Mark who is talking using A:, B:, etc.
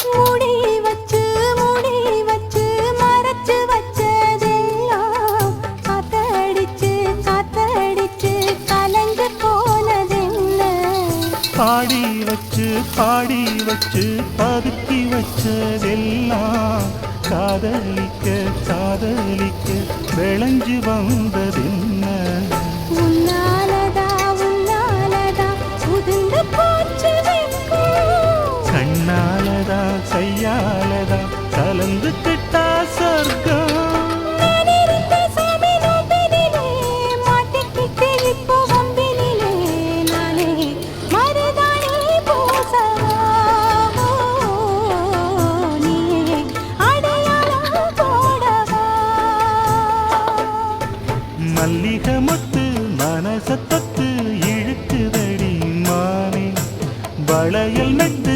A: மூடி வச்சு மூடி வச்சு மறைச்சு வச்சதெல்லாம் காத்தடிச்சு காத்தடிச்சு கலந்து போனதென்ன
B: பாடி வச்சு பதுக்கி வச்சதெல்லாம் காதலிக்க காதலிக்க விளைஞ்சு வந்ததென்ன
A: உன்னாலதா உதிர்ந்து போச்சு
B: கண்ணாலதா கையாலதா கலந்துக்கிட்டா சொர்க்கம் மல்லிகை மொட்டு மனசத்தத்து இழுக்குதடி மானே வளையல் நட்டு